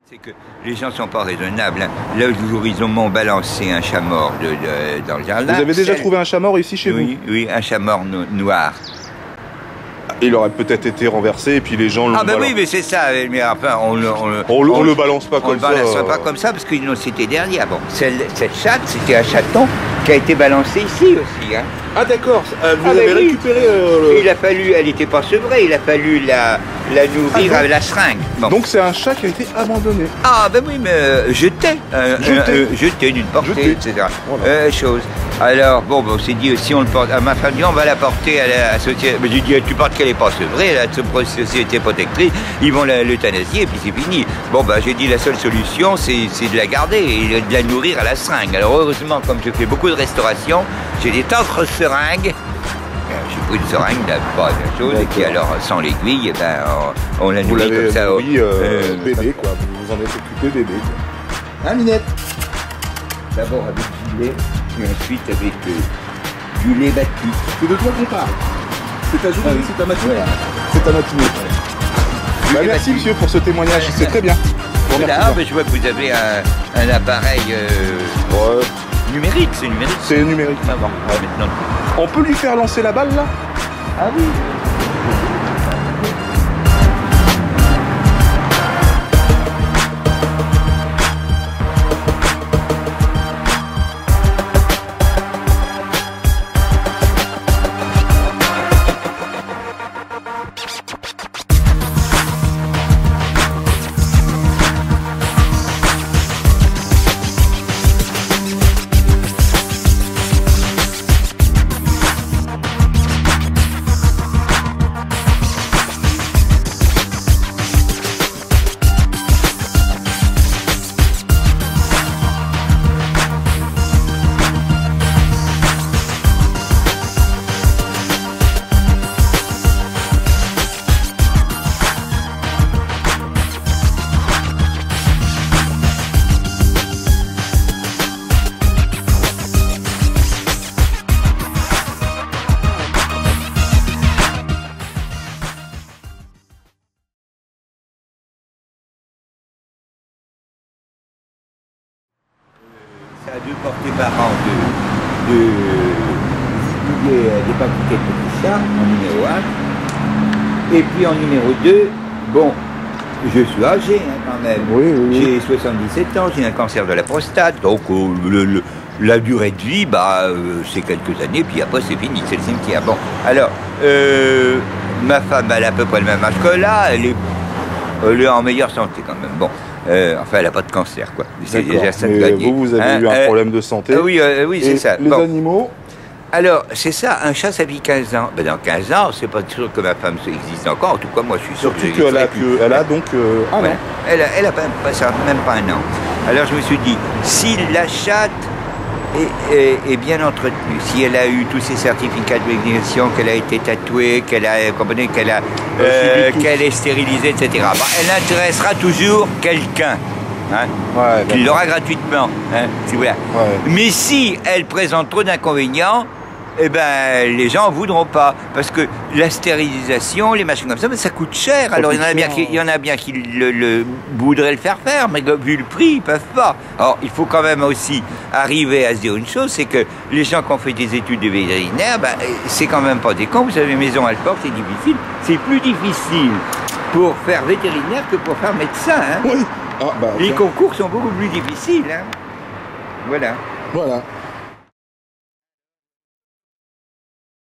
C'est que les gens ne sont pas raisonnables. Hein. Là, ils ont balancé un chat mort dans le jardin. Vous avez déjà trouvé un chat mort ici chez vous? Oui, un chat mort noir. Il aurait peut-être été renversé et puis les gens l'ont balancé. Oui, mais c'est ça. Mais enfin, on le balance pas comme ça. On le balance pas comme ça parce que c'était derrière. Bon, cette chatte, c'était un chaton qui a été balancé ici aussi. Hein. Ah d'accord, vous avez récupéré... Il a fallu, elle n'était pas sevrée, il a fallu la nourrir avec la seringue. Bon. Donc c'est un chat qui a été abandonné. Ah ben oui, mais jeté d'une portée, etc. Voilà. Chose. Alors, bon, on s'est dit, si on le porte, à ma femme dit, on va la porter à la société. Mais j'ai dit, tu portes qu'elle n'est pas sevrée, la société protectrice, ils vont l'euthanasier et puis c'est fini. Bon, ben j'ai dit, la seule solution, c'est de la garder et de la nourrir à la seringue. Alors heureusement, comme je fais beaucoup de restauration, j'ai des tantres seringues. J'ai pris une seringue, pas de chose, et puis alors, sans l'aiguille, ben, on la nourrit comme ça. Oui, bébé, quoi. Vous en êtes occupé bébé, quoi. Hein, Minette? D'abord avec du lait, puis ensuite avec du lait battu. C'est de toi qu'on parle. C'est ta journée, c'est ta matinée. C'est ta matinée. Bah, merci monsieur pour ce témoignage, c'est très bien. Là, je vois que vous avez un appareil numérique, c'est numérique. C'est numérique. Ah bon, maintenant. On peut lui faire lancer la balle là? Ah oui. Ça a deux portées par an des paquets de petits chats en numéro 1. Et puis en numéro 2, bon, je suis âgé hein, quand même. Oui. J'ai 77 ans, j'ai un cancer de la prostate. Donc la durée de vie, c'est quelques années, puis après c'est fini, c'est le cimetière. Bon, alors, ma femme, elle a à peu près le même âge que là, elle est en meilleure santé quand même. Bon. Enfin, elle n'a pas de cancer, quoi. C'est déjà ça de gagner. Vous avez eu un problème de santé. Oui, c'est ça. Les animaux? Alors, c'est ça, un chat, ça vit 15 ans. Ben, dans 15 ans, c'est pas sûr que ma femme existe encore. En tout cas, moi, je suis sûr que elle a donc un an. Elle a même pas un an. Alors, je me suis dit, si la chatte est bien entretenue, si elle a eu tous ses certificats de vaccination, qu'elle a été tatouée, qu'elle est stérilisée, etc., elle intéressera toujours quelqu'un. Hein, qui l'aura gratuitement. Hein, si voilà. Mais si elle présente trop d'inconvénients, eh ben, les gens ne voudront pas. Parce que la stérilisation, les machines comme ça, ça coûte cher. Alors il y en a bien qui voudraient le faire, mais vu le prix, ils ne peuvent pas. Alors il faut quand même aussi arriver à se dire une chose, c'est que les gens qui ont fait des études de vétérinaire, c'est quand même pas des cons. Vous savez, Maison Alport, c'est difficile. C'est plus difficile pour faire vétérinaire que pour faire médecin. Hein. Oui. Les concours sont beaucoup plus difficiles. Hein. Voilà.